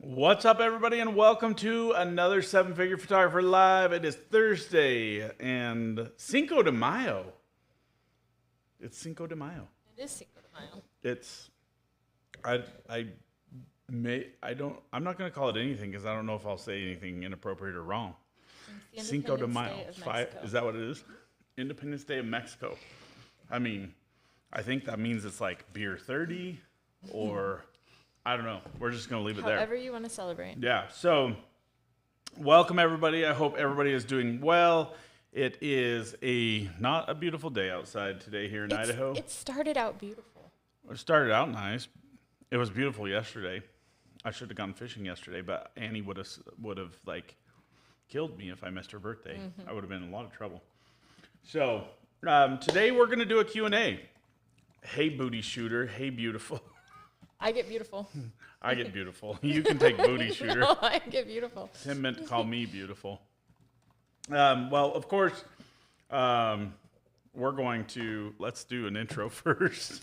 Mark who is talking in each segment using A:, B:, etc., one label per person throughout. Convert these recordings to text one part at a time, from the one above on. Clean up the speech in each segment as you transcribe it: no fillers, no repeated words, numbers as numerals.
A: What's up, everybody, and welcome to another Seven Figure Photographer Live. It is Thursday and Cinco de Mayo. It's Cinco de Mayo.
B: It is Cinco de Mayo.
A: It's I'm not going to call it anything because I don't know if I'll say anything inappropriate or wrong. Cinco de Mayo. Is that what it is? Independence Day of Mexico. I mean, I think that means it's like beer 30 or I don't know. We're just going to leave it there.
B: However you want to celebrate.
A: Yeah. So welcome, everybody. I hope everybody is doing well. It is not a beautiful day outside today here in Idaho.
B: It started out beautiful.
A: It started out nice. It was beautiful yesterday. I should have gone fishing yesterday, but Annie would have like killed me if I missed her birthday.
B: Mm-hmm.
A: I would have been in a lot of trouble. So today we're going to do a Q&A. Hey, booty shooter. Hey, beautiful.
B: I get beautiful.
A: I get beautiful. You can take booty shooter.
B: No, I get beautiful.
A: Tim meant to call me beautiful. Well, of course, let's do an intro first.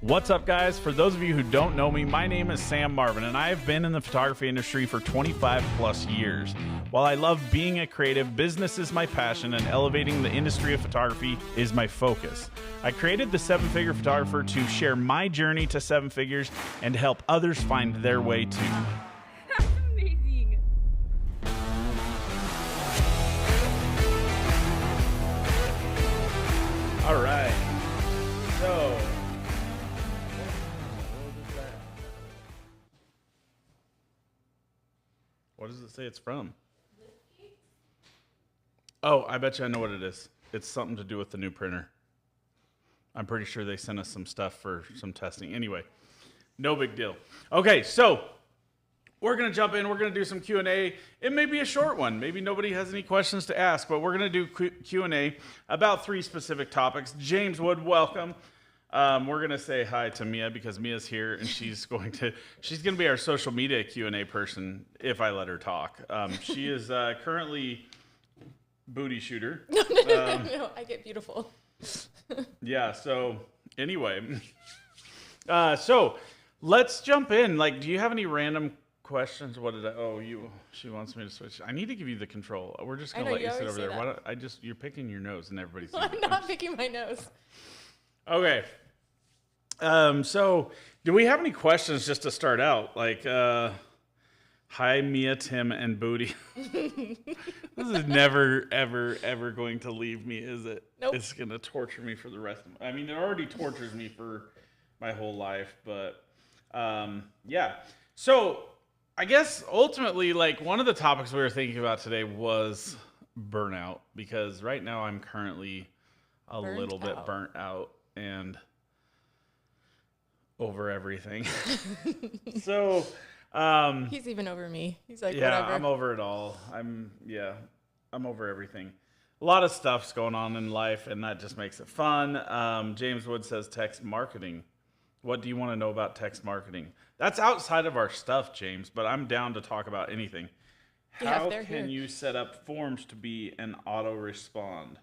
A: What's up, guys? For those of you who don't know me, my name is Sam Marvin, and I have been in the photography industry for 25 plus years. While I love being a creative, business is my passion, and elevating the industry of photography is my focus. I created the Seven Figure Photographer to share my journey to seven figures and help others find their way too.
C: That's amazing.
A: All right. So, what does it say it's from? Oh, I bet you I know what it is. It's something to do with the new printer. I'm pretty sure they sent us some stuff for some testing. Anyway, no big deal. Okay, so we're going to jump in. We're going to do some Q&A. It may be a short one. Maybe nobody has any questions to ask, but we're going to do Q&A about 3 specific topics. James Wood, welcome. We're going to say hi to Mia because Mia's here, and she's going to be our social media Q&A person if I let her talk. She is currently booty shooter.
B: No, I get beautiful.
A: Yeah, so anyway. So let's jump in. Like, do you have any random questions? She wants me to switch. I need to give you the control. We're just going to let you sit over there. Why don't you're picking your nose and everybody's
B: I'm not picking my nose.
A: Okay. So do we have any questions just to start out? Like, hi, Mia, Tim, and Booty. This is never, ever, ever going to leave me, is it?
B: Nope.
A: It's going to torture me for the rest of my... I mean, it already tortures me for my whole life, but yeah. So I guess ultimately, like, one of the topics we were thinking about today was burnout, because right now I'm currently a little bit burnt out and over everything. So...
B: He's even over me. He's like,
A: yeah,
B: whatever.
A: I'm over it all. I'm over everything. A lot of stuff's going on in life, and that just makes it fun. James Wood says text marketing. What do you want to know about text marketing? That's outside of our stuff, James, but I'm down to talk about anything.
B: Yeah,
A: How can you set up forms to be an auto respond?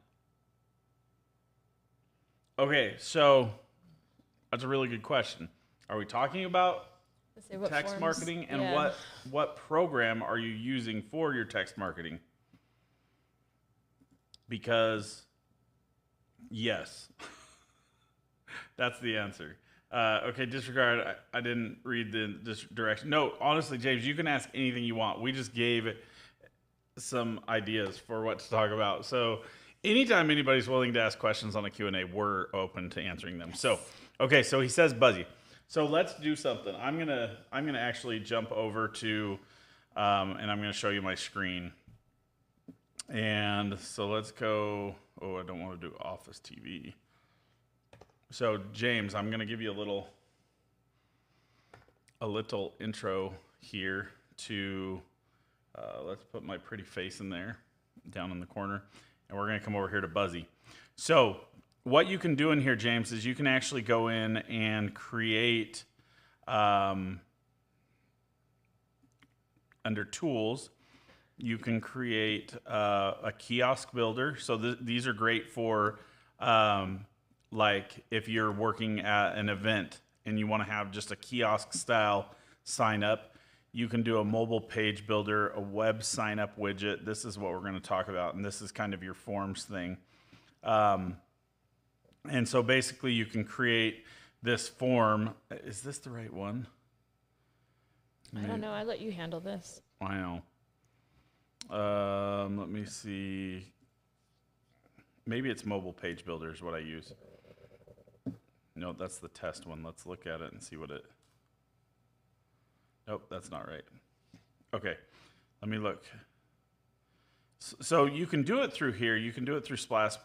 A: Okay, so that's a really good question. Are we talking about text marketing, and what program are you using for your text marketing? Because yes, that's the answer. Okay, disregard. I didn't read this direction. No, honestly, James, you can ask anything you want. We just gave some ideas for what to talk about. So anytime anybody's willing to ask questions on a Q&A, we're open to answering them. So, okay, so he says Buzzy. So let's do something. I'm gonna actually jump over to, and I'm gonna show you my screen. And so let's go. Oh, I don't want to do Office TV. So James, I'm gonna give you a little intro here to. Let's put my pretty face in there, down in the corner, and we're gonna come over here to Buzzy. So what you can do in here, James, is you can actually go in and create, under tools, you can create a kiosk builder. So these are great for, like if you're working at an event and you want to have just a kiosk style sign up, you can do a mobile page builder, a web sign up widget. This is what we're going to talk about, and this is kind of your forms thing. And so basically you can create this form. Is this the right one?
B: I don't know. I let you handle this.
A: I know. Let me see. Maybe it's mobile page builder is what I use. No, that's the test one. Let's look at it and see what it... Nope, that's not right. Okay, let me look. So you can do it through here. You can do it through splash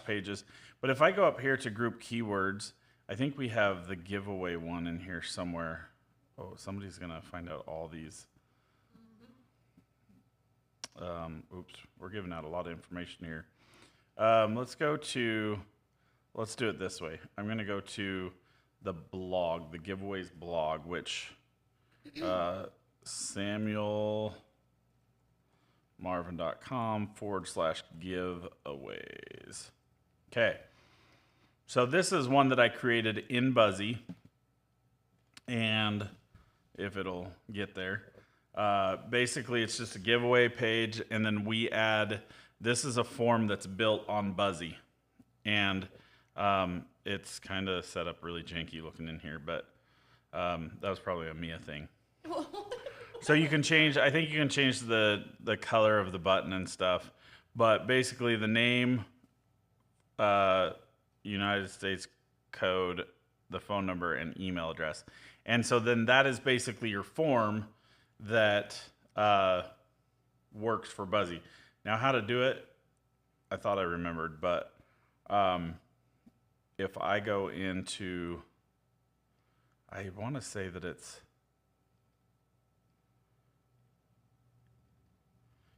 A: pages. But if I go up here to group keywords, I think we have the giveaway one in here somewhere. Oh, somebody's going to find out all these. Oops, we're giving out a lot of information here. Let's do it this way. I'm going to go to the blog, the giveaways blog, which samuelmarvin.com/giveaways. Okay. So this is one that I created in Buzzy. And if it'll get there, basically it's just a giveaway page. And then we add, this is a form that's built on Buzzy. And it's kind of set up really janky looking in here, but that was probably a Mia thing. So you can change, I think you can change the color of the button and stuff. But basically the name, United States code, the phone number, and email address. And so then that is basically your form that works for Buzzy. Now how to do it, I thought I remembered, but if I go into, I want to say that it's,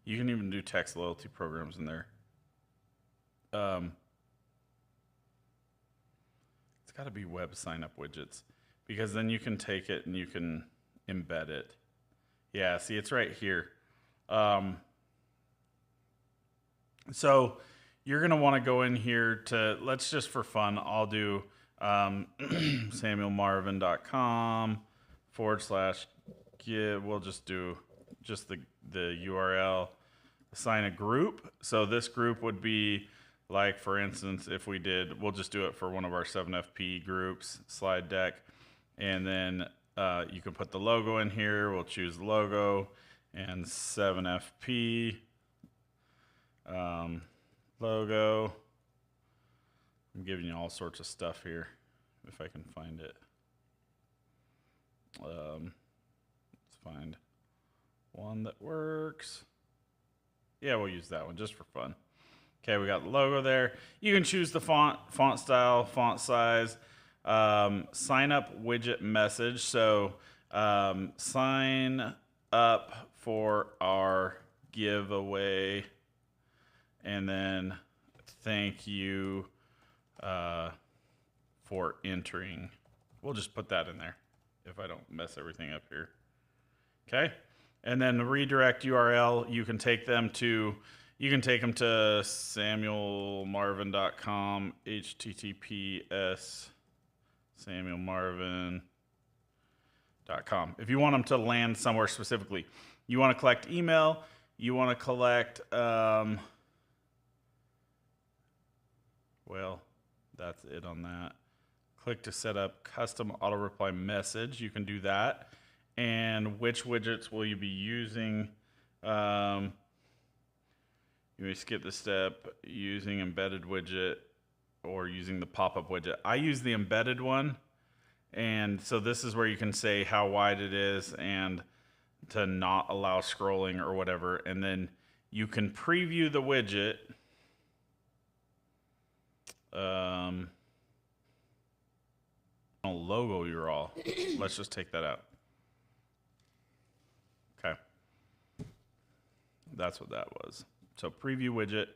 A: you can even do text loyalty programs in there. It's got to be web sign up widgets, because then you can take it and you can embed it. Yeah, see, it's right here. So you're going to want to go in here to, let's just for fun, I'll do samuelmarvin.com/give. We'll just do just the URL, assign a group. So this group would be like, for instance, if we did, we'll just do it for one of our 7FP groups, slide deck. And then you can put the logo in here. We'll choose the logo and 7FP logo. I'm giving you all sorts of stuff here if I can find it. Let's find one that works. Yeah, we'll use that one just for fun. Okay, we got the logo there. You can choose the font style, font size, sign up widget message. So sign up for our giveaway, and then thank you for entering. We'll just put that in there if I don't mess everything up here. Okay, and then the redirect URL, you can take them to samuelmarvin.com, https samuelmarvin.com. If you want them to land somewhere specifically, you want to collect email, you want to collect, well, that's it on that. Click to set up custom auto reply message. You can do that. And which widgets will you be using? You may skip the step using embedded widget or using the pop-up widget. I use the embedded one. And so this is where you can say how wide it is and to not allow scrolling or whatever. And then you can preview the widget. Logo URL. Let's just take that out. Okay. That's what that was. So preview widget,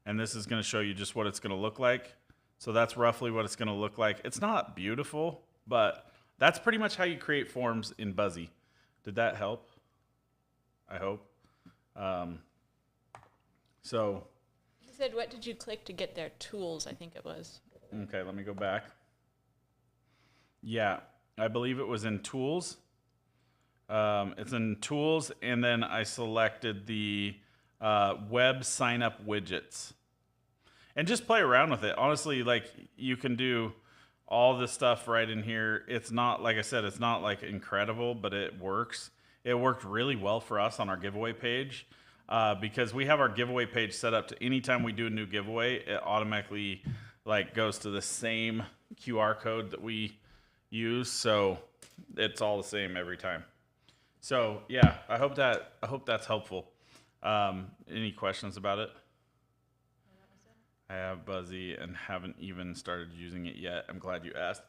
A: and this is going to show you just what it's going to look like. So that's roughly what it's going to look like. It's not beautiful, but that's pretty much how you create forms in Buzzy. Did that help? I hope. So.
B: You said, what did you click to get there? Tools, I think it was.
A: Okay, let me go back. Yeah, I believe it was in tools. It's in tools, and then I selected the web sign up widgets, and just play around with it. Honestly, like you can do all this stuff right in here. It's not, like I said, it's not like incredible, but it works. It worked really well for us on our giveaway page because we have our giveaway page set up to anytime we do a new giveaway, it automatically like goes to the same QR code that we use, so it's all the same every time. So yeah, I hope that's helpful. Any questions about it? I have Buzzy and haven't even started using it yet. I'm glad you asked.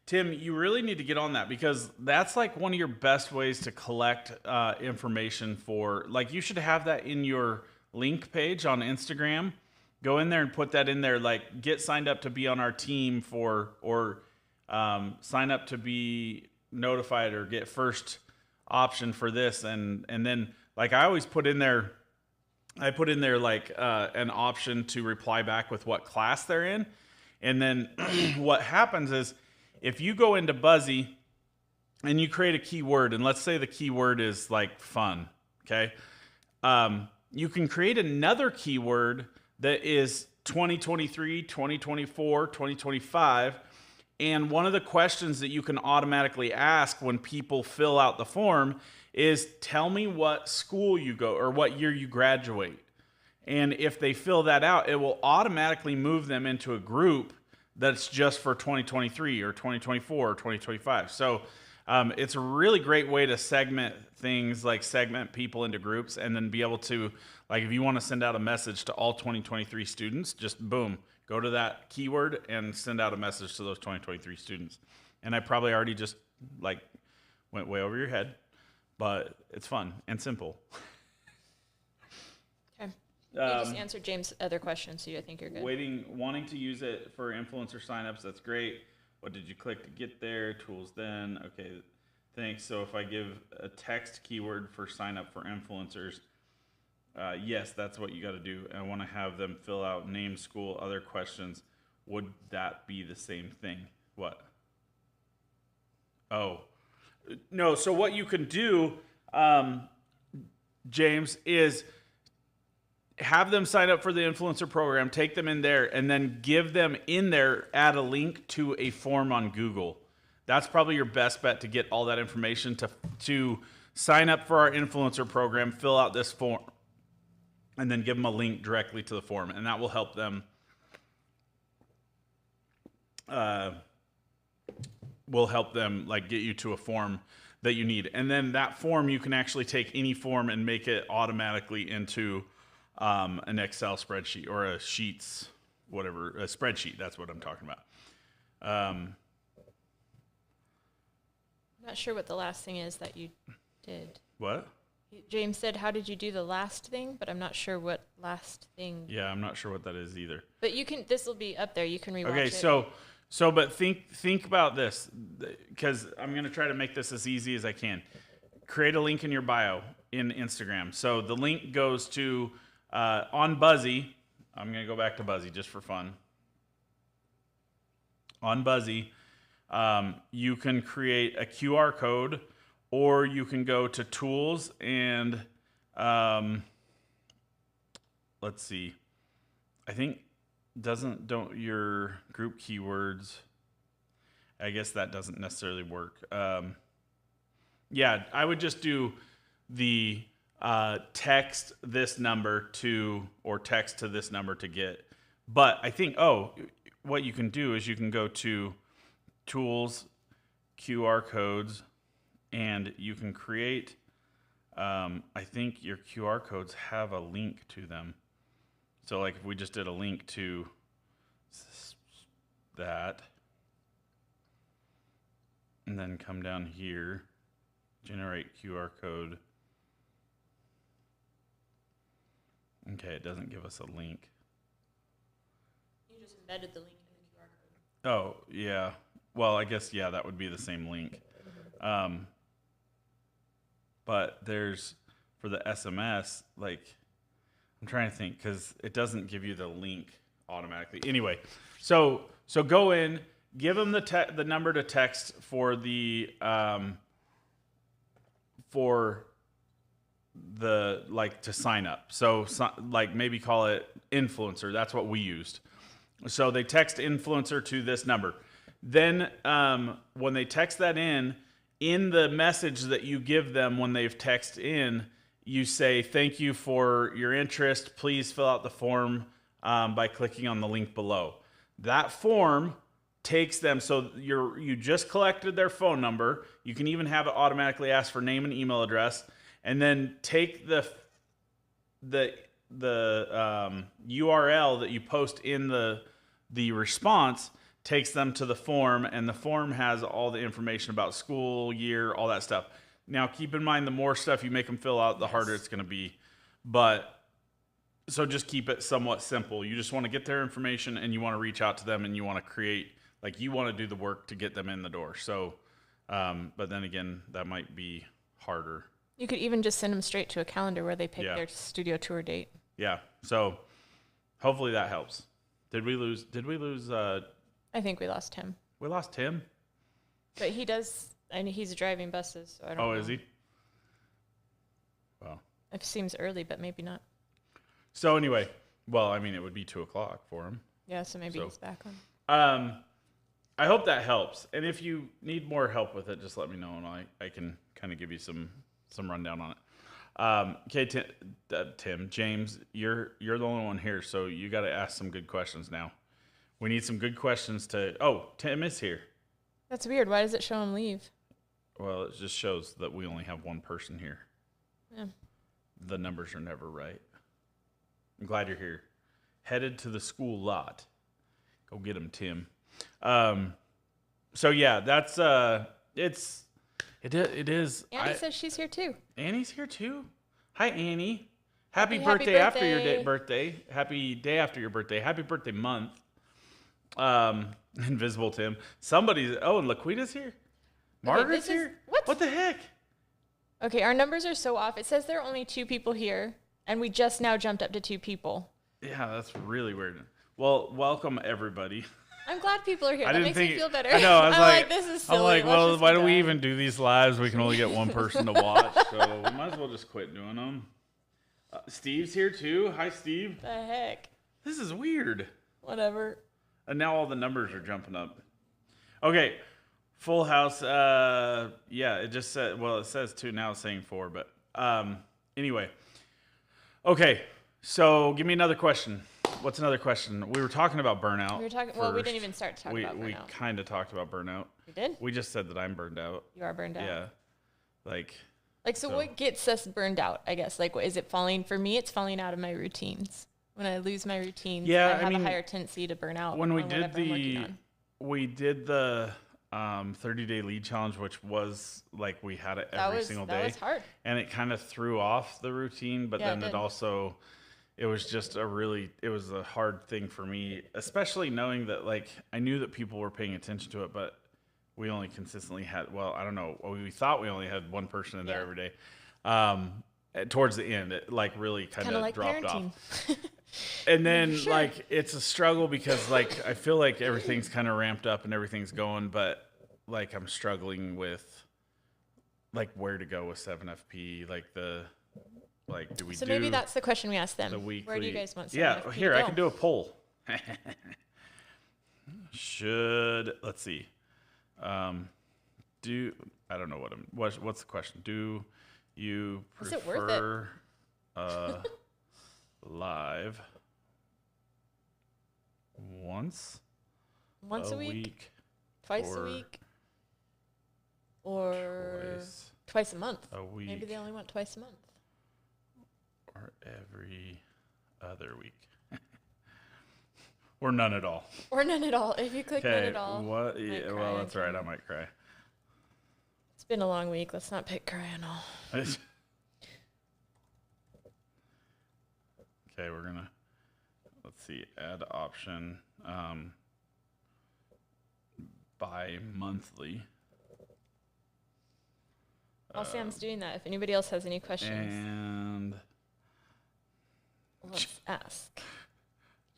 A: Tim, you really need to get on that because that's like one of your best ways to collect information for, like, you should have that in your link page on Instagram. Go in there and put that in there, like get signed up to be on our team for, or sign up to be notified or get first option for this. And then like I always put in there, like an option to reply back with what class they're in. And then what happens is if you go into Buzzy and you create a keyword, and let's say the keyword is like fun, okay? You can create another keyword that is 2023, 2024, 2025. And one of the questions that you can automatically ask when people fill out the form is tell me what school you go or what year you graduate. And if they fill that out, it will automatically move them into a group that's just for 2023 or 2024 or 2025. So it's a really great way to segment things, like segment people into groups, and then be able to, like if you want to send out a message to all 2023 students, just boom, go to that keyword and send out a message to those 2023 students. And I probably already just like went way over your head, but it's fun and simple.
B: Okay. You just answered James' other question, so I think you're good.
A: Wanting to use it for influencer signups, that's great. What did you click to get there? Tools then. Okay, thanks. So if I give a text keyword for sign up for influencers, yes, that's what you got to do. I want to have them fill out name, school, other questions. Would that be the same thing? What? Oh, no. So what you can do, James, is have them sign up for the influencer program, take them in there, and then give them in there, add a link to a form on Google. That's probably your best bet to get all that information to sign up for our influencer program, fill out this form, and then give them a link directly to the form. And that will help them like get you to a form that you need. And then that form, you can actually take any form and make it automatically into an Excel spreadsheet or a Sheets, whatever, a spreadsheet. That's what I'm talking about.
B: I'm not sure what the last thing is that you did.
A: What?
B: James said, how did you do the last thing? But I'm not sure what last thing.
A: Yeah, I'm not sure what that is either.
B: But you can, this will be up there. You can rewatch it.
A: Okay, but think about this, because I'm going to try to make this as easy as I can. Create a link in your bio in Instagram. So the link goes to, on Buzzy, I'm going to go back to Buzzy just for fun. On Buzzy, you can create a QR code, or you can go to tools and, let's see, I think, don't your group keywords, I guess that doesn't necessarily work. Yeah, I would just do the text this number to, or text to this number to get. But I think, what you can do is you can go to tools, QR codes, and you can create, I think your QR codes have a link to them. So like if we just did a link to that, and then come down here, generate QR code. Okay, it doesn't give us a link.
B: You just embedded the link in the QR code.
A: Oh, yeah. Well, I guess, yeah, that would be the same link. But there's, for the SMS, like, I'm trying to think, because it doesn't give you the link automatically. Anyway, so go in, give them the number to text for the to sign up. So like maybe call it influencer. That's what we used. So they text influencer to this number. Then when they text that in the message that you give them when they've texted in, you say, thank you for your interest. Please fill out the form by clicking on the link below. That form takes them, so you just collected their phone number. You can even have it automatically ask for name and email address, and then take the URL that you post in the response, takes them to the form, and the form has all the information about school, year, all that stuff. Now, keep in mind, the more stuff you make them fill out, the harder it's going to be. So just keep it somewhat simple. You just want to get their information, and you want to reach out to them, and you want to create, like, you want to do the work to get them in the door. So, but then again, that might be harder.
B: You could even just send them straight to a calendar where they pick their studio tour date.
A: Yeah. So hopefully that helps. Did we lose?
B: I think we lost him.
A: We lost Tim?
B: But he does, and he's driving buses, so I don't know.
A: Oh, is he? Well.
B: It seems early, but maybe not.
A: So anyway, well, I mean, it would be 2:00 for him.
B: Yeah, so maybe he's back on.
A: I hope that helps. And if you need more help with it, just let me know, and I can kind of give you some rundown on it. Okay, Tim, James, you're the only one here, so you got to ask some good questions now. We need some good questions Tim is here.
B: That's weird. Why does it show him leave?
A: Well, it just shows that we only have one person here.
B: Yeah.
A: The numbers are never right. I'm glad you're here. Headed to the school lot. Go get him, Tim. So yeah, that's it is.
B: Annie says she's here too.
A: Annie's here too. Hi, Annie. Happy
B: Happy
A: birthday after your
B: birthday.
A: birthday. Happy day after your birthday. Happy birthday month. Invisible Tim. And Laquita's here. Margaret's here. What the heck?
B: Okay, our numbers are so off. It says there are only 2 people here, and we just now jumped up to 2 people.
A: Yeah, that's really weird. Well, welcome everybody.
B: I'm glad people are here. That makes me feel better.
A: I know. I was like,
B: this is silly.
A: I'm like,
B: Let's
A: well,
B: just
A: why
B: be
A: do we
B: done.
A: even do these lives? We can only get one person to watch, so we might as well just quit doing them. Steve's here too. Hi, Steve.
B: The heck?
A: This is weird.
B: Whatever.
A: And now all the numbers are jumping up. Okay, Full House. Yeah, it just said. Well, it says 2 now. It's saying 4, but anyway. Okay, so give me another question. What's another question? We were talking about burnout.
B: We were talking. Well, we didn't even start to talk about burnout.
A: We kind of talked about burnout.
B: We did.
A: We just said that I'm burned out.
B: You are burned out.
A: Yeah,
B: so what gets us burned out? I guess is it falling? For me, it's falling out of my routines. When I lose my routines, I have a higher tendency to burn out.
A: When we did the 30-day lead challenge, which was like we had it every single day.
B: That was hard.
A: And it kind of threw off the routine, but then it was just it was a hard thing for me, especially knowing that I knew that people were paying attention to it, but we only consistently had, I don't know, we thought we only had one person in there every day. Towards the end, it really kind of dropped
B: parenting.
A: off. And then it's a struggle because I feel like everything's kind of ramped up and everything's going, but I'm struggling with where to go with 7FP, do we
B: So maybe that's the question we asked them. Where do you guys want 7FP to go?
A: I can do a poll. Let's see. I don't know what's the question? Do you prefer live once
B: a week, twice a week, or twice a month?
A: A week.
B: Maybe they only want twice a month.
A: Or every other week. Or none at all.
B: Or none at all. If you click none at all.
A: What? Yeah, well, that's right. I might cry.
B: It's been a long week. Let's not pick cry and all.
A: Okay, we're going to, let's see, add option bi-monthly.
B: While Sam's doing that, if anybody else has any questions,
A: And
B: let's ask.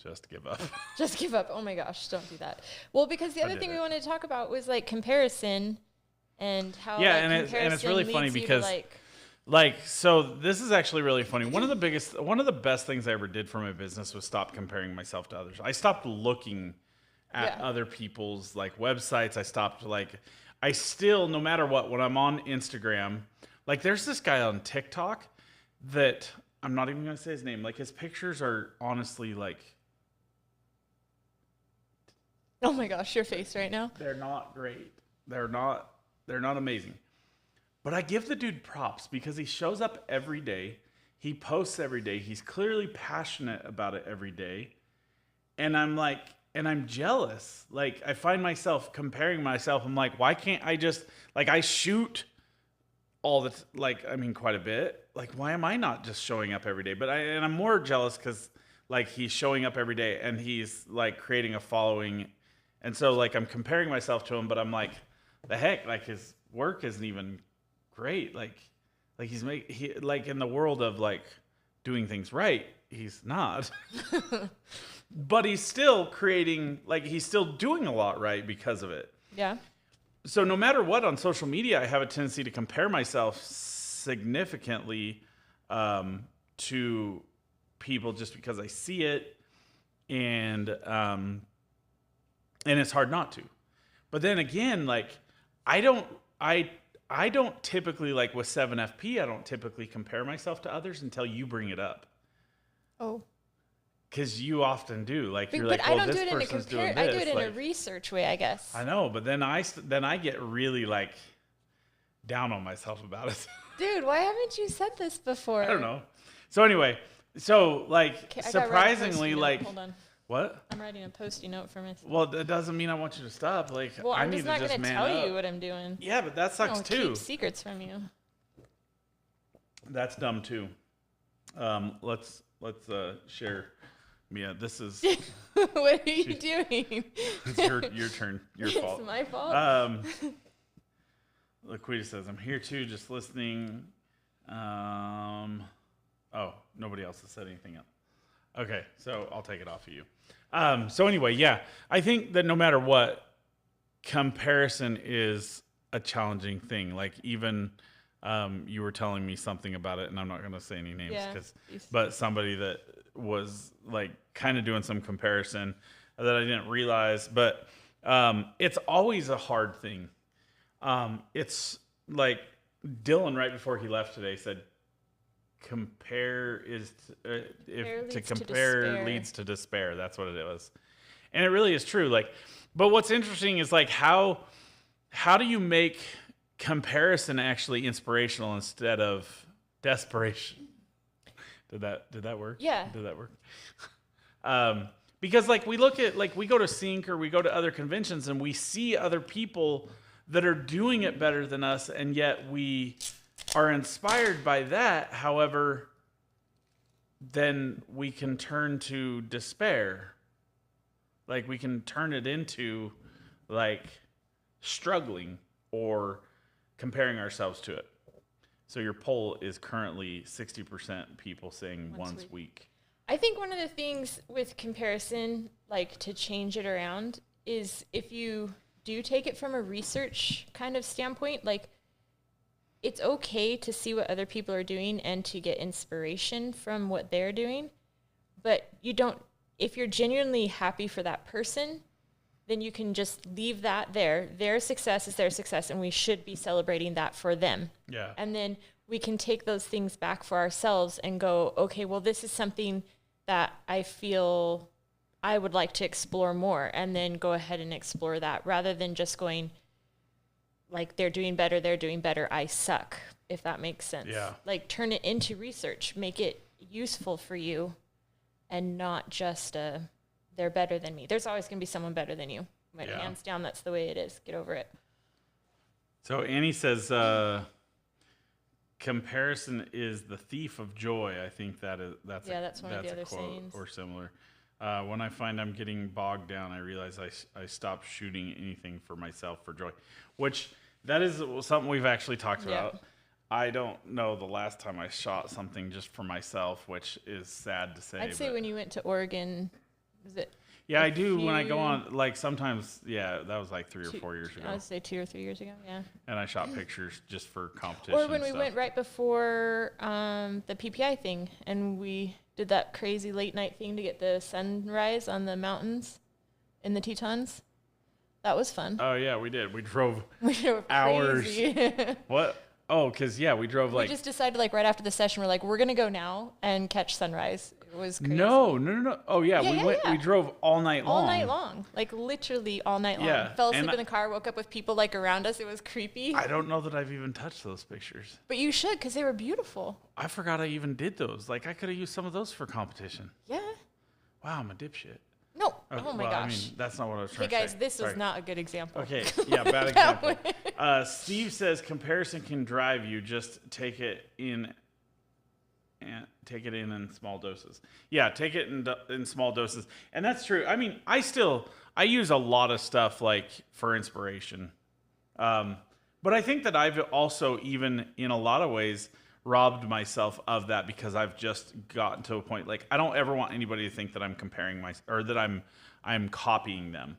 A: Just give up.
B: Just give up. Oh my gosh, don't do that. Well, because the other thing we wanted to talk about was like comparison and how
A: and it's really funny because so this is actually really funny. One of the best things I ever did for my business was stop comparing myself to others. I stopped looking at other people's like websites. I stopped I still, no matter what, when I'm on Instagram, like there's this guy on TikTok that I'm not even going to say his name. Like his pictures are honestly like,
B: oh my gosh, your face right now.
A: They're not great. They're not amazing. But I give the dude props because he shows up every day. He posts every day. He's clearly passionate about it every day. And I'm jealous. Like I find myself comparing myself. I'm like, why can't I just, like I shoot quite a bit. Like, why am I not just showing up every day? But I'm more jealous because like he's showing up every day and he's like creating a following. And so like I'm comparing myself to him, but I'm like, the heck, like his work isn't even great. Like he like in the world of like doing things right, he's not. But he's still creating, like he's still doing a lot right because of it.
B: Yeah.
A: So no matter what on social media, I have a tendency to compare myself significantly to people just because I see it, and it's hard not to. But then again, like I don't typically, like with 7FP, I don't typically compare myself to others until you bring it up.
B: Oh.
A: Because you often do, like you're
B: but
A: like, well,
B: I don't
A: this
B: do it in a
A: person's doing this.
B: I do it in
A: like,
B: a research way, I guess.
A: I know, but then I get really like down on myself about it.
B: Dude, why haven't you said this before?
A: I don't know. So anyway, like surprisingly, like
B: hold on.
A: What?
B: I'm writing a Post-it note for myself.
A: Well, that doesn't mean I want you to stop. Like,
B: well,
A: I'm just
B: not going to tell you what I'm doing.
A: Yeah, but that sucks too.
B: Keep secrets from you.
A: That's dumb too. Let's share. Mia, this is.
B: What are you doing?
A: It's your turn. Your fault.
B: It's my fault.
A: Laquita says, "I'm here too, just listening." Oh, nobody else has said anything else. Okay, so I'll take it off of you. So anyway, yeah, I think that no matter what, comparison is a challenging thing. Like even you were telling me something about it, and I'm not going to say any names, but somebody that was like kind of doing some comparison that I didn't realize. But it's always a hard thing. It's like Dylan right before he left today said, compare leads to despair. That's what it was. And it really is true. Like, but what's interesting is like how do you make comparison actually inspirational instead of desperation? Did that work?
B: Yeah.
A: Did that work? Because like we look at, like we go to Sync or we go to other conventions and we see other people that are doing it better than us, and yet we are inspired by that. However, then we can turn to despair. Like we can turn it into like struggling or comparing ourselves to it. So your poll is currently 60% people saying once a week.
B: I think one of the things with comparison, like to change it around, is if you do take it from a research kind of standpoint, like it's okay to see what other people are doing and to get inspiration from what they're doing. But if you're genuinely happy for that person, then you can just leave that there. Their success is their success, and we should be celebrating that for them.
A: Yeah.
B: And then we can take those things back for ourselves and go, okay, well, this is something that I feel I would like to explore more, and then go ahead and explore that rather than just going like they're doing better, I suck, if that makes sense.
A: Yeah. Like
B: turn it into research, make it useful for you, and not just they're better than me. There's always going to be someone better than you. Hands down, that's the way it is. Get over it.
A: So Annie says, comparison is the thief of joy. I think that's
B: one of the other sayings.
A: Or similar. When I find I'm getting bogged down, I realize I stop shooting anything for myself for joy, which that is something we've actually talked about. I don't know the last time I shot something just for myself, which is sad to say.
B: I'd say when you went to Oregon Was it?
A: Yeah, I do when I go on, like sometimes, yeah, that was like 3 or 4 years ago.
B: I would say 2 or 3 years ago, yeah.
A: And I shot pictures just for competition.
B: Or when we went right before the PPI thing, and we did that crazy late night thing to get the sunrise on the mountains in the Tetons. That was fun.
A: Oh, yeah, we did. We drove
B: hours.
A: What? Oh, because, yeah, we drove
B: We just decided, like, right after the session, we're like, we're going to go now and catch sunrise. It was crazy.
A: No. Oh, yeah, we drove all night long.
B: All night long. Like, literally all night long.
A: Yeah.
B: Fell asleep in the car, woke up with people, like, around us. It was creepy.
A: I don't know that I've even touched those pictures.
B: But you should, because they were beautiful.
A: I forgot I even did those. Like, I could have used some of those for competition.
B: Yeah.
A: Wow, I'm a dipshit.
B: No. Oh my gosh.
A: I mean, that's not what I was trying
B: Hey,
A: to
B: guys,
A: say.
B: this
A: Sorry.
B: was not a good example.
A: Okay, yeah, bad example. Steve says comparison can drive you. Just take it in small doses. Yeah, take it in small doses, and that's true. I mean, I use a lot of stuff like for inspiration, but I think that I've also, even in a lot of ways, robbed myself of that because I've just gotten to a point, like, I don't ever want anybody to think that I'm comparing or that I'm copying them.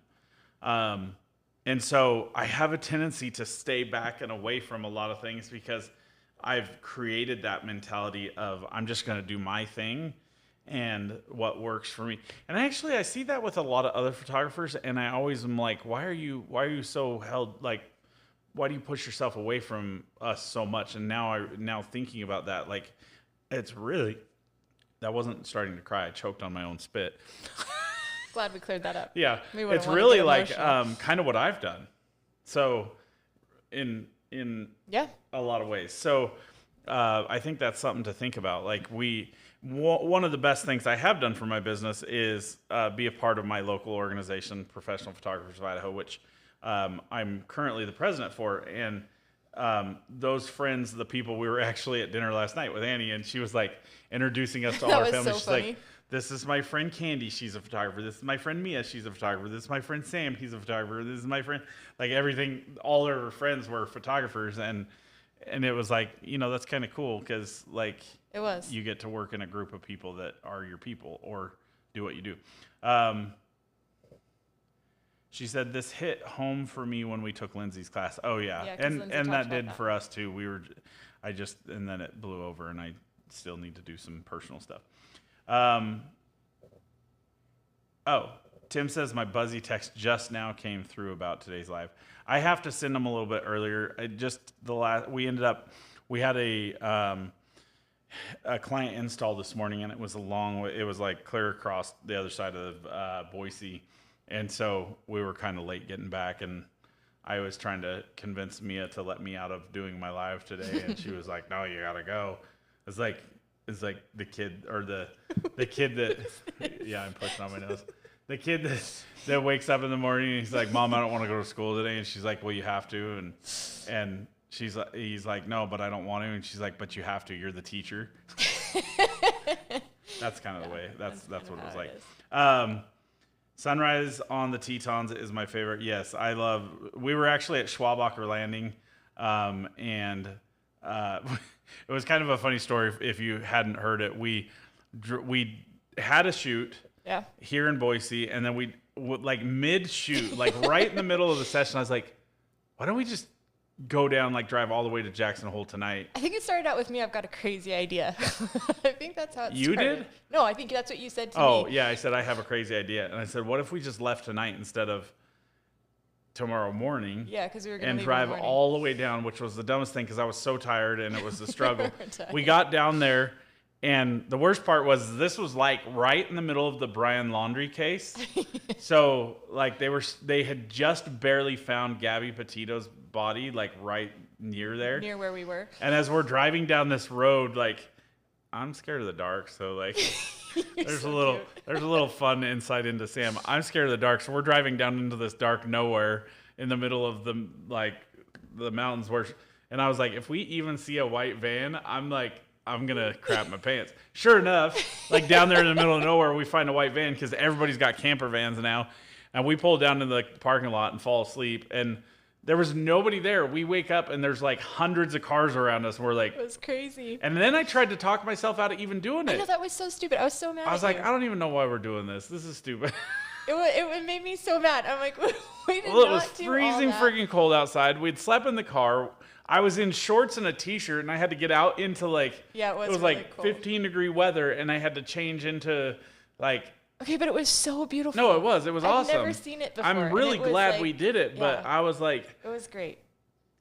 A: And so I have a tendency to stay back and away from a lot of things because I've created that mentality of I'm just going to do my thing and what works for me. And actually I see that with a lot of other photographers, and I always am like, why are you so held, like, why do you push yourself away from us so much? And now thinking about that, like, it's really, that wasn't starting to cry. I choked on my own spit.
B: Glad we cleared that up.
A: Yeah. It's really like kind of what I've done. So in a lot of ways. So I think that's something to think about. Like, one of the best things I have done for my business is be a part of my local organization, Professional Photographers of Idaho, which I'm currently the president for. And those friends, the people, we were actually at dinner last night with Annie, and she was like introducing us to all our family.
B: So
A: She's
B: funny.
A: like, this is my friend Candy, she's a photographer. This is my friend Mia, she's a photographer. This is my friend Sam, he's a photographer. This is my friend, like, everything, all her friends were photographers. And it was like, that's kind of cool because, like,
B: It was.
A: you get to work in a group of people that are your people or do what you do. She said, this hit home for me when we took Lindsay's class. Oh, yeah. And that did for us, too. And then it blew over, and I still need to do some personal stuff. Tim says, my Buzzy text just now came through about today's live. I have to send them a little bit earlier. We had a client install this morning, and it was a long way. It was like clear across the other side of Boise. And so we were kind of late getting back, and I was trying to convince Mia to let me out of doing my live today, and she was like, no, you gotta go. It's like the kid, or the kid that, yeah, I'm pushing on my nose. The kid that wakes up in the morning and he's like, Mom, I don't want to go to school today. And she's like, well, you have to. And he's like, no, but I don't want to. And she's like, but you have to. You're the teacher. That's kind of the way. That's what it was like. Sunrise on the Tetons is my favorite. Yes, we were actually at Schwabacher Landing, and it was kind of a funny story if you hadn't heard it. We had a shoot here in Boise, and then we like mid-shoot, like right in the middle of the session, I was like, why don't we just go down, like drive all the way to Jackson Hole tonight?
B: I think it started out with me, I've got a crazy idea. I think that's how it started.
A: You did?
B: No, I think that's what you said to me.
A: Oh, yeah, I said, I have a crazy idea. And I said, what if we just left tonight instead of tomorrow morning?
B: Yeah, because we were going to
A: and
B: leave
A: drive
B: in the morning.
A: all the way down, which was the dumbest thing because I was so tired and it was a struggle. We got down there, and the worst part was this was like right in the middle of the Brian Laundrie case. So like they had just barely found Gabby Petito's body, like right near there.
B: Near where we were.
A: And as we're driving down this road, like, I'm scared of the dark, so like there's a little fun insight into Sam. I'm scared of the dark, so we're driving down into this dark nowhere in the middle of the mountains and I was like, if we even see a white van, I'm gonna crap my pants. Sure enough, like down there in the middle of nowhere, we find a white van because everybody's got camper vans now, and we pull down to the parking lot and fall asleep. And There was nobody there. We wake up and there's like hundreds of cars around us. And we're like,
B: It was crazy.
A: and then I tried to talk myself out of even doing
B: I know
A: it.
B: that was so stupid. I was so mad.
A: I was
B: at
A: like,
B: you.
A: I don't even know why we're doing this. This is stupid.
B: It made me so mad. I'm like, we did
A: Well, it
B: not
A: was
B: do all
A: freezing
B: that.
A: freaking cold outside. We'd slept in the car. I was in shorts and a t-shirt, and I had to get out into like,
B: Yeah, it was really
A: like
B: cold.
A: 15-degree weather, and I had to change into like,
B: Okay, but it was so beautiful.
A: no, it was
B: I've
A: awesome.
B: never seen it before.
A: I'm
B: and
A: really
B: it was,
A: glad
B: like,
A: we did it, but
B: yeah.
A: I was like,
B: It was great.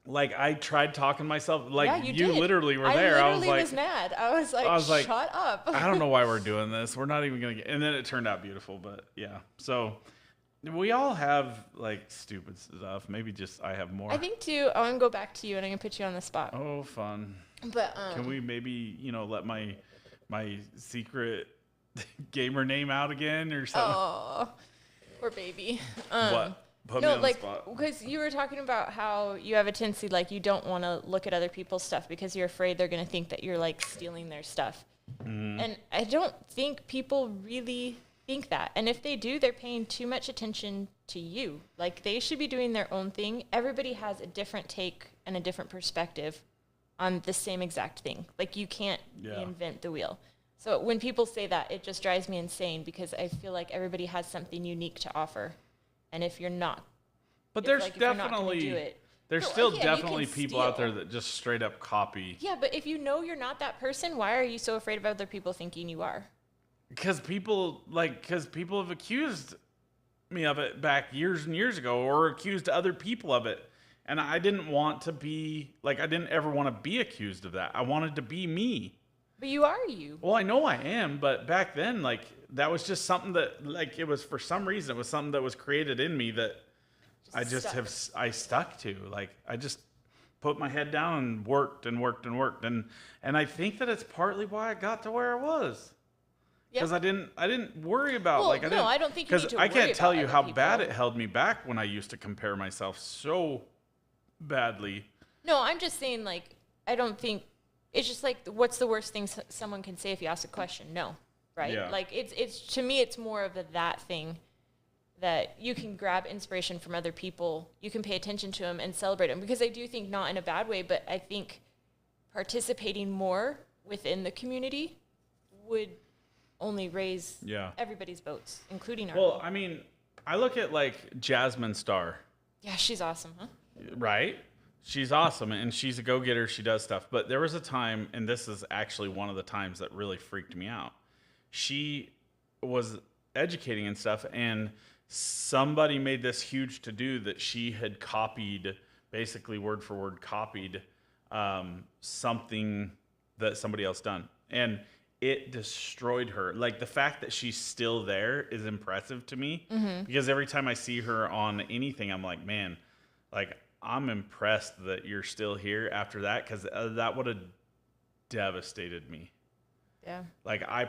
A: I tried talking myself, like
B: Yeah, you did.
A: literally were
B: I
A: there.
B: literally was mad. I was like, shut up.
A: I don't know why we're doing this. We're not even gonna get. And then it turned out beautiful, but yeah. So we all have like stupid stuff. Maybe just I have more.
B: I think too. I want to go back to you, and I'm gonna put you on the spot.
A: Oh, fun.
B: But
A: Can we maybe let my secret gamer name out again or something?
B: Oh, poor baby.
A: What? Put me
B: No,
A: on
B: like,
A: the spot.
B: because you were talking about how you have a tendency, like, you don't want to look at other people's stuff because you're afraid they're going to think that you're, like, stealing their stuff. And I don't think people really think that. And if they do, they're paying too much attention to you. Like, they should be doing their own thing. Everybody has a different take and a different perspective on the same exact thing. Like, you can't reinvent the wheel. So when people say that, it just drives me insane because I feel like everybody has something unique to offer. And if you're not,
A: But
B: if,
A: there's
B: like, if you're not gonna
A: definitely
B: do it,
A: there's
B: No,
A: still
B: again, you
A: definitely
B: can
A: people out there
B: steal.
A: that just straight up copy.
B: Yeah, but if you know you're not that person, why are you so afraid of other people thinking you are?
A: Because people have accused me of it back years and years ago, or accused other people of it, and I didn't want to be like I didn't ever want to be accused of that. I wanted to be me.
B: But you are you.
A: Well, I know I am, but back then, like that was just something that like it was for some reason it was something that was created in me that I just
B: stuck.
A: I stuck to. Like I just put my head down and worked and worked and worked and I think that it's partly why I got to where I was. Because I didn't worry about
B: Well,
A: like
B: no, I don't think you need to
A: I can't
B: worry
A: tell
B: about
A: you
B: other
A: how bad
B: people.
A: it held me back when I used to compare myself so badly.
B: No, I'm just saying, like, I don't think it's just like, what's the worst thing someone can say if you ask a question? No, right?
A: Yeah.
B: Like, it's to me, it's more of that thing that you can grab inspiration from other people, you can pay attention to them and celebrate them. Because I do think not in a bad way, but I think participating more within the community would only raise everybody's boats, including our
A: Well,
B: own.
A: I mean, I look at like Jasmine Star,
B: Yeah, she's awesome, huh?
A: right? She's awesome and she's a go-getter. She does stuff. But there was a time, and this is actually one of the times that really freaked me out. She was educating and stuff, and somebody made this huge to-do that she had copied, basically word for word copied something that somebody else done. And it destroyed her. Like the fact that she's still there is impressive to me because every time I see her on anything, I'm like, man, like I'm impressed that you're still here after that because that would have devastated me.
B: Yeah.
A: Like I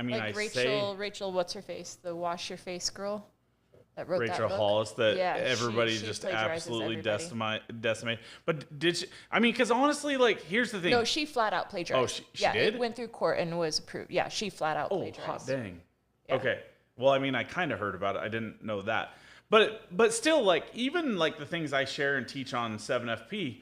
A: mean,
B: Like Rachel, what's her face? The Wash Your Face girl that wrote that
A: Rachel
B: book.
A: Hollis that
B: Yeah,
A: everybody
B: she
A: just
B: plagiarizes
A: absolutely
B: everybody.
A: decimated. But did she? I mean, because honestly, like here's the thing.
B: No, she flat out plagiarized.
A: Oh, she
B: yeah,
A: did?
B: it went through court and was approved. Yeah, she flat out
A: Oh,
B: plagiarized.
A: hot dang.
B: Yeah.
A: Okay. Well, I mean, I kind of heard about it. I didn't know that. But still, like, even, like, the things I share and teach on 7FP,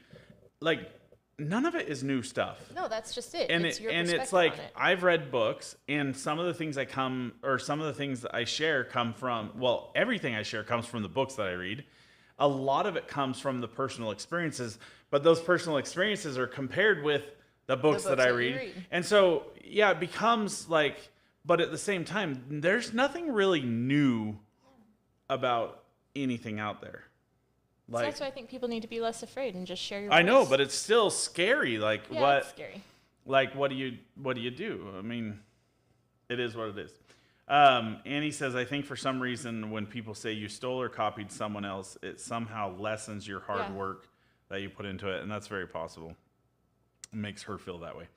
A: like, none of it is new stuff.
B: No, that's just it.
A: And
B: it's your
A: it's
B: perspective
A: like,
B: on it.
A: I've read books, and some of the things some of the things that I share come from, well, everything I share comes from the books that I read. A lot of it comes from the personal experiences, but those personal experiences are compared with the books that I
B: you
A: read. And so, yeah, it becomes like, but at the same time, there's nothing really new about anything out there.
B: So
A: Like,
B: that's why I think people need to be less afraid and just share your
A: I know,
B: voice.
A: but it's still scary. Like,
B: yeah,
A: what?
B: it's scary.
A: Like, what do you do? I mean, it is what it is. Annie says, I think for some reason when people say you stole or copied someone else, it somehow lessens your hard work that you put into it, and that's very possible. It makes her feel that way.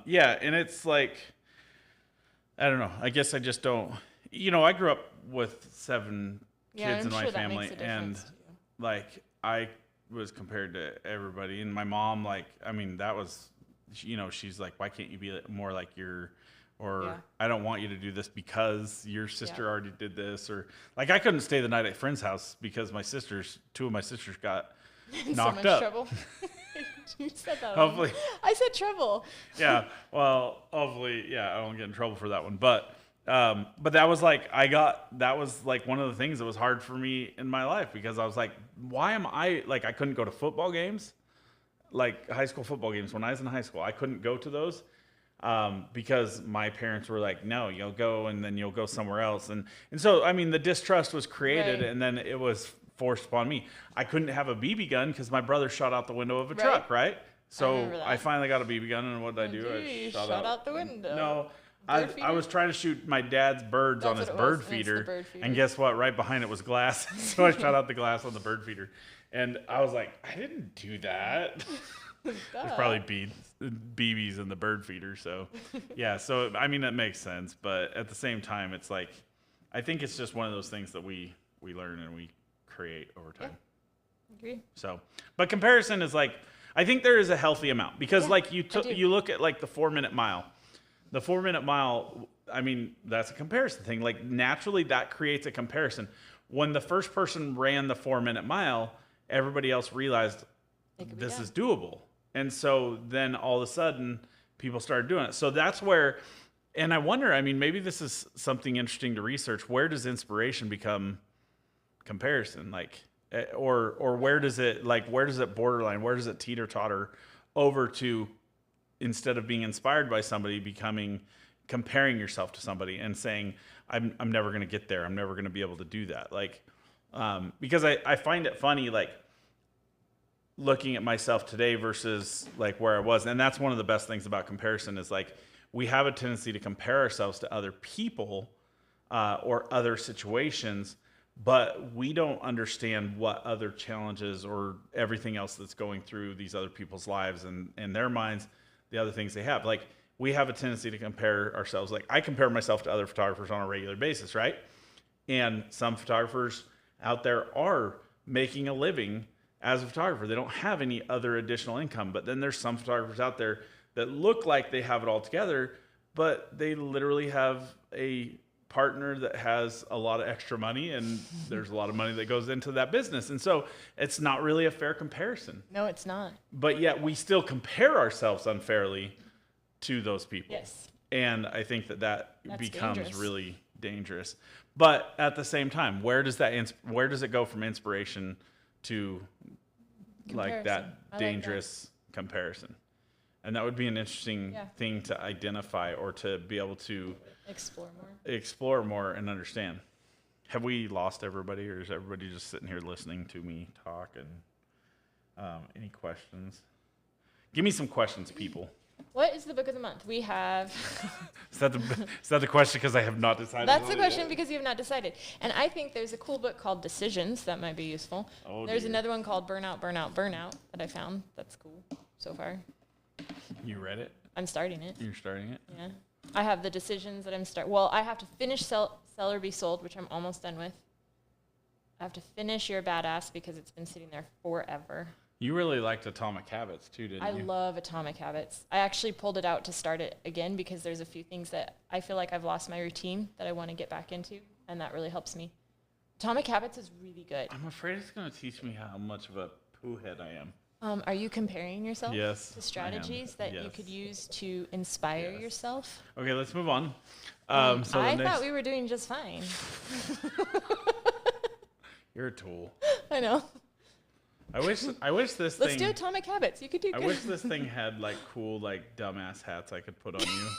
A: Yeah, and it's like, I don't know. I guess I just don't. I grew up with 7 kids in my family, and like I was compared to everybody, and my mom, like, I mean, that was, she's like, why can't you be more like your or
B: Yeah.
A: I don't want you to do this because your sister
B: Yeah.
A: already did this, or like I couldn't stay the night at friend's house because two of my sisters got
B: In so
A: knocked
B: much
A: up.
B: trouble. You said that.
A: Hopefully.
B: I said trouble.
A: Yeah. Well, hopefully, yeah, I won't get in trouble for that one. But that was like that was like one of the things that was hard for me in my life because I was like, why am I like I couldn't go to football games, like high school football games when I was in high school. I couldn't go to those because my parents were like, no, you'll go and then you'll go somewhere else. And so I mean the distrust was created
B: Right.
A: and then it was forced upon me. I couldn't have a BB gun because my brother shot out the window of a
B: Right.
A: truck, right? So
B: remember that.
A: I finally got a BB gun, and what did I do?
B: You
A: I
B: shot out the window.
A: No,
B: Bird
A: I
B: feeder?
A: was trying to shoot my dad's birds on
B: That's
A: his
B: what it was,
A: bird
B: and it's the
A: feeder,
B: bird feeder.
A: and guess what? Right behind it was glass, so I shot out the glass on the bird feeder, and I was like, I didn't do that. There's probably BBs in the bird feeder, so yeah. So I mean that makes sense, but at the same time, it's like I think it's just one of those things that we learn and we create over time.
B: Agree.
A: So, but comparison is like, I think there is a healthy amount because
B: Yeah,
A: like
B: I do.
A: you look at like the 4-minute mile, the 4-minute mile, I mean, that's a comparison thing. Like naturally that creates a comparison. When the first person ran the 4-minute mile, everybody else realized
B: It could be
A: this
B: done.
A: is doable. And so then all of a sudden people started doing it. So that's where, and I wonder, I mean, maybe this is something interesting to research. Where does inspiration become comparison? Like, or where does it borderline? Where does it teeter totter over to instead of being inspired by somebody, comparing yourself to somebody and saying, I'm never going to get there. I'm never going to be able to do that. Like, because I find it funny, like looking at myself today versus like where I was. And that's one of the best things about comparison is like, we have a tendency to compare ourselves to other people or other situations, but we don't understand what other challenges or everything else that's going through these other people's lives and their minds, the other things they have. Like we have a tendency to compare ourselves. Like I compare myself to other photographers on a regular basis, right? And some photographers out there are making a living as a photographer. They don't have any other additional income. But then there's some photographers out there that look like they have it all together, but they literally have a partner that has a lot of extra money and there's a lot of money that goes into that business. And so it's not really a fair comparison.
B: No, it's not.
A: But yet we still compare ourselves unfairly to those people.
B: Yes.
A: And I think that
B: That's
A: becomes
B: dangerous.
A: really dangerous. But at the same time, where does it go from inspiration to like
B: Comparison.
A: that
B: I like that.
A: dangerous comparison? And that would be an interesting
B: Yeah.
A: thing to identify or to be able to
B: Explore more.
A: and understand. Have we lost everybody, or is everybody just sitting here listening to me talk? And any questions? Give me some questions, people.
B: What is the book of the month? We have.
A: Is that the question? Because I have not decided.
B: That's the
A: on it
B: question
A: yet.
B: because you have not decided. And I think there's a cool book called Decisions that might be useful.
A: Oh,
B: There's
A: dear.
B: another one called Burnout, Burnout, Burnout that I found. That's cool so far.
A: You read it?
B: I'm starting it.
A: You're starting it?
B: Yeah. I have the decisions that Well, I have to finish Sell or Be Sold, which I'm almost done with. I have to finish You're a Badass because it's been sitting there forever.
A: You really liked Atomic Habits too, didn't
B: I
A: you?
B: love Atomic Habits. I actually pulled it out to start it again because there's a few things that I feel like I've lost my routine that I want to get back into, and that really helps me. Atomic Habits is really good.
A: I'm afraid it's going to teach me how much of a poo head I am.
B: Are you comparing yourself
A: Yes, I
B: to
A: am.
B: strategies that you
A: Yes.
B: could use to inspire
A: Yes.
B: yourself?
A: Okay, let's move on.
B: I
A: the next,
B: thought we were doing just fine.
A: You're a tool.
B: I know.
A: I wish this
B: Let's
A: thing.
B: do Atomic Habits. You could do
A: I
B: good.
A: wish this thing had like cool like dumbass hats I could put on you.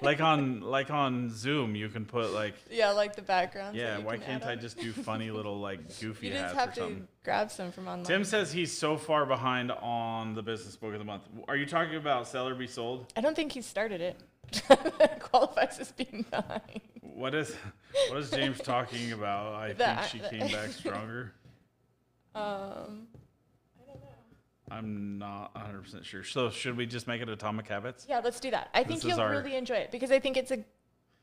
A: like on Zoom, you can put like
B: Yeah, like the backgrounds.
A: yeah.
B: that you
A: Why
B: can
A: can't
B: add
A: I
B: on.
A: just do funny little like goofy
B: You
A: hats
B: just have
A: or
B: to
A: something?
B: grab some from online.
A: Tim says he's so far behind on the business book of the month. Are you talking about Sell or Be Sold?
B: I don't think he started it. That qualifies as being behind.
A: What is James talking about? I
B: That-
A: think she came back stronger.
B: I don't know.
A: I'm not 100% sure. So should we just make it Atomic Habits?
B: Yeah, let's do that. I think
A: This is
B: you'll
A: our-
B: really enjoy it because I think it's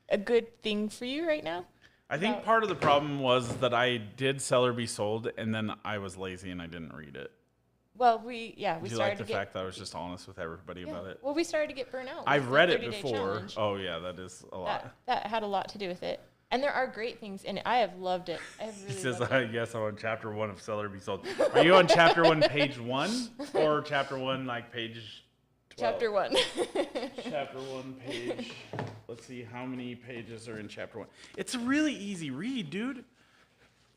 B: a good thing for you right now.
A: I think
B: No.
A: part of the problem was that I did Sell or Be Sold, and then I was lazy and I didn't read it.
B: Well, we
A: Do you
B: started
A: like
B: to
A: the
B: get
A: fact that I was just honest with everybody about it?
B: Well, we started to get burnout.
A: I've
B: with
A: read
B: the
A: it
B: 30-day
A: before.
B: challenge.
A: Oh yeah, that is a lot.
B: That had a lot to do with it. And there are great things in it. I have loved it. I have really
A: He says,
B: loved it.
A: yes, I'm on chapter 1 of Seller Be Sold. Are you on chapter 1, page 1? Or chapter 1, like page 12?
B: Chapter 1.
A: Chapter 1, page. Let's see how many pages are in chapter 1. It's a really easy read, dude.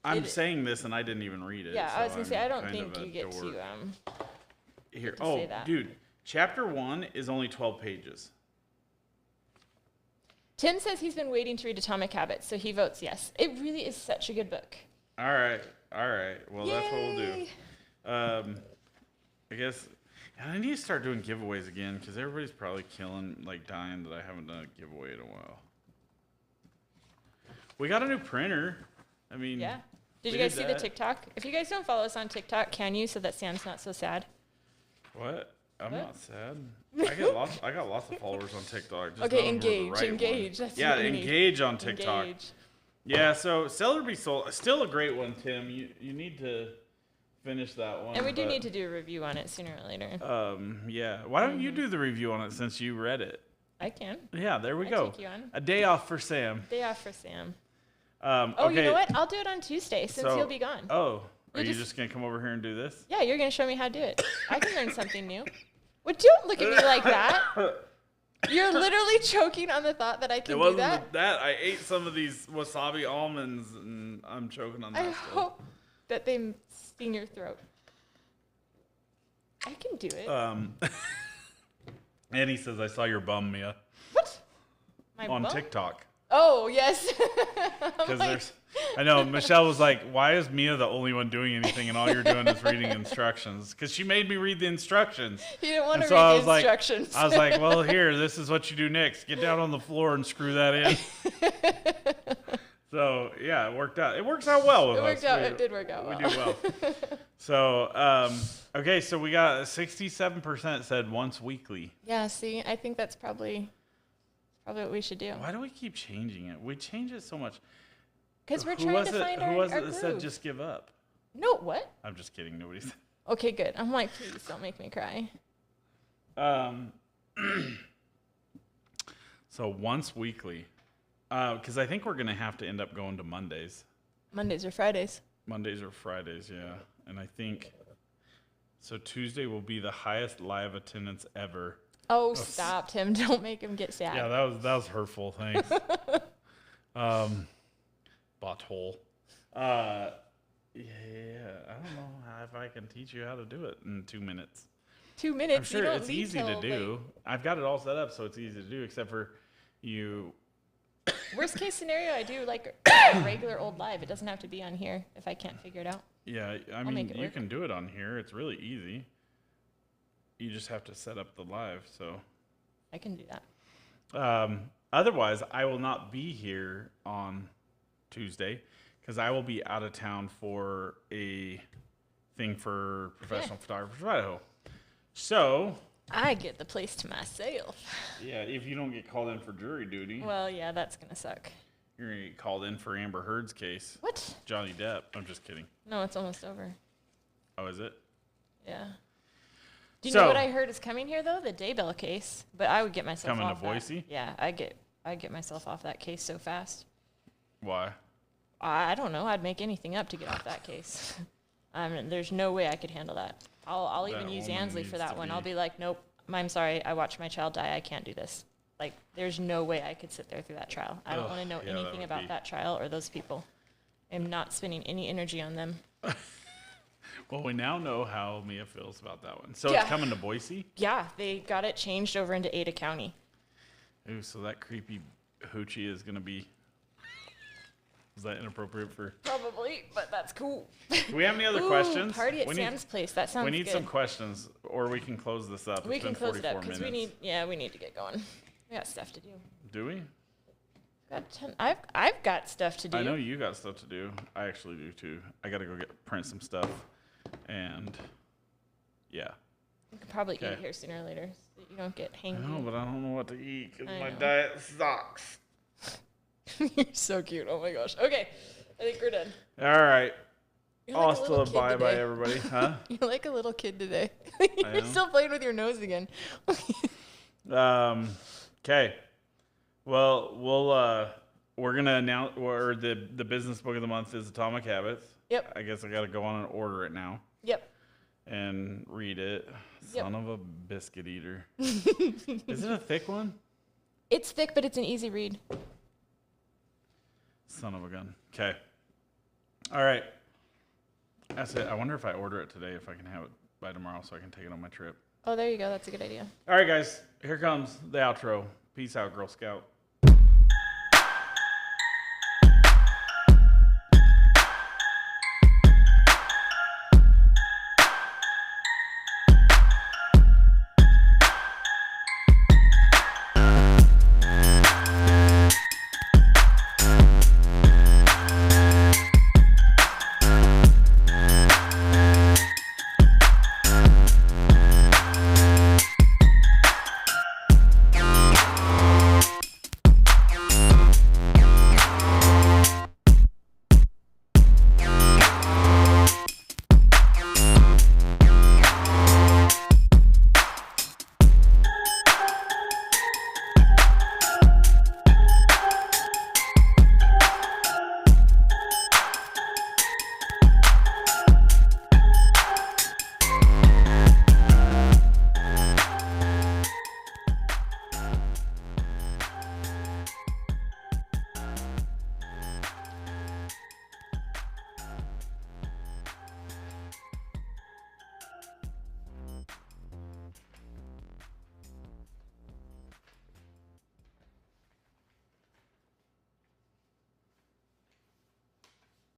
A: I'm saying this and I didn't even read it.
B: Yeah,
A: so
B: I was going to say, I don't
A: kind
B: think
A: of a
B: you get
A: dork.
B: to
A: Here.
B: to
A: Oh,
B: say that.
A: dude. Chapter 1 is only 12 pages.
B: Tim says he's been waiting to read Atomic Habits, so he votes yes. It really is such a good book.
A: All right. Well, that's what we'll do.
B: Yay!
A: I guess I need to start doing giveaways again because everybody's probably dying that I haven't done a giveaway in a while. We got a new printer. I mean,
B: Yeah. Did
A: we
B: you guys
A: did
B: see the
A: that.
B: TikTok? If you guys don't follow us on TikTok, can you, so that Sam's not so sad?
A: What? I'm
B: What?
A: not sad. I got lots of followers on TikTok. Just
B: Okay,
A: none of them are the
B: engage.
A: right
B: Engage.
A: one.
B: That's
A: Yeah,
B: what we need.
A: engage on TikTok.
B: Engage.
A: Yeah, so Seller Be Sold, still a great one, Tim. You need to finish that one.
B: And we do need to do a review on it sooner or later.
A: Yeah. Why don't you do the review on it since you read it?
B: I can.
A: Yeah, there we
B: I
A: go.
B: take you on.
A: A day off for Sam.
B: Day off for Sam.
A: Oh,
B: Oh, you know what? I'll do it on Tuesday since
A: So-
B: you'll be gone.
A: Oh, are
B: You
A: you
B: just-
A: just gonna come over here and do this?
B: Yeah, you're going to show me how to do it. I can learn something new. Well, don't look at me like that. You're literally choking on the thought that I
A: It
B: can do
A: wasn't
B: that.
A: that. I ate some of these wasabi almonds and I'm choking on that
B: I
A: still.
B: hope that they sting your throat. I can do it.
A: And he says, I saw your bum, Mia,
B: What? My
A: on
B: bum?
A: TikTok.
B: Oh, yes.
A: Because I know, Michelle was like, why is Mia the only one doing anything and all you're doing is reading instructions? Because she made me read the instructions.
B: You didn't want
A: And
B: to
A: so
B: read
A: I
B: the
A: was like-
B: instructions.
A: I was like, well, here, this is what you do next. Get down on the floor and screw that in. So, yeah, it worked out. It works out well with
B: It
A: us.
B: worked out. It did work out
A: We
B: well.
A: do well. So, okay, so we got 67% said once weekly.
B: Yeah, see, I think that's probably what we should do.
A: Why do we keep changing it? We change it so much.
B: Because we're
A: Who
B: trying
A: was
B: to
A: it?
B: find
A: Who
B: our,
A: was
B: our
A: it that said
B: groove.
A: just give up?
B: No, what?
A: I'm just kidding. Nobody's.
B: Okay, good. I'm like, please don't make me cry.
A: So once weekly, because I think we're gonna have to end up going to Mondays.
B: Mondays or Fridays.
A: Mondays or Fridays, yeah. And I think so. Tuesday will be the highest live attendance ever.
B: Oh, stop, Tim. Don't make him get sad.
A: Yeah, that was hurtful. Thanks. Butthole. Yeah, I don't know if I can teach you how to do it in 2 minutes.
B: 2 minutes.
A: I'm sure
B: you don't
A: it's
B: leave
A: easy to
B: till,
A: do. I've got it all set up, so it's easy to do, except for you.
B: Worst case scenario, I do like a regular old live. It doesn't have to be on here if I can't figure it out.
A: Yeah, I
B: make
A: mean,
B: it
A: you
B: work.
A: can do it on here. It's really easy. You just have to set up the live, so.
B: I can do that.
A: Otherwise, I will not be here on Tuesday because I will be out of town for a thing for professional photographers of Idaho. So,
B: I get the place to myself.
A: yeah, if you don't get called in for jury duty,
B: Well, yeah, that's going to suck.
A: you're going to get called in for Amber Heard's case.
B: What?
A: Johnny Depp. I'm just kidding.
B: No, it's almost over.
A: Oh, is it?
B: Yeah. Do you
A: So-
B: know what I heard is coming here, though? The Daybell case. But I would get myself
A: Coming to
B: off that.
A: Boise?
B: Yeah, I'd get myself off that case so fast.
A: Why?
B: I don't know. I'd make anything up to get off that case. There's no way I could handle that. I'll even
A: That
B: use
A: woman
B: Ansley for
A: needs
B: that
A: to
B: one.
A: be-
B: I'll be like, nope, I'm sorry. I watched my child die. I can't do this. Like, there's no way I could sit there through that trial. I don't
A: Ugh,
B: want to know
A: yeah, that
B: anything
A: would
B: about
A: be-
B: that trial or those people. I'm not spending any energy on them.
A: Well, we now know how Mia feels about that one. So
B: Yeah.
A: it's coming to Boise?
B: Yeah, they got it changed over into Ada County.
A: Ooh, so that creepy hoochie is going to be... Is that inappropriate for...
B: Probably, but that's cool.
A: Do we have any other
B: Ooh,
A: questions?
B: Party at
A: We need-
B: Sam's place. That sounds
A: We need
B: good.
A: some questions, or we can close this up.
B: We
A: It's
B: can
A: been
B: close it
A: 44
B: up because
A: minutes.
B: we need to get going. We got stuff to do.
A: Do we?
B: I've got stuff to do.
A: I know you got stuff to do. I actually do too. I got to go print some stuff, and yeah.
B: You could probably
A: Okay.
B: eat here sooner or later so that you don't get
A: I know,
B: hangry.
A: but I don't know what to eat because
B: I
A: my
B: know.
A: diet sucks.
B: You're so cute. Oh my gosh. Okay, I think we're done.
A: All right.
B: You're like a
A: Hasta
B: little kid
A: bye bye,
B: today.
A: everybody. Huh?
B: You're like a little kid today.
A: I
B: You're
A: am.
B: still playing with your nose again.
A: Okay. Well, we're gonna announce, or the business book of the month is Atomic Habits.
B: Yep.
A: I guess I gotta go on and order it now
B: Yep.
A: and read it.
B: Yep.
A: Son of a biscuit eater. Is it a thick one?
B: It's thick, but it's an easy read.
A: Son of a gun. Okay. All right. That's it. I wonder if I order it today, if I can have it by tomorrow so I can take it on my trip.
B: Oh, there you go. That's a good idea.
A: All right, guys. Here comes the outro. Peace out, Girl Scout.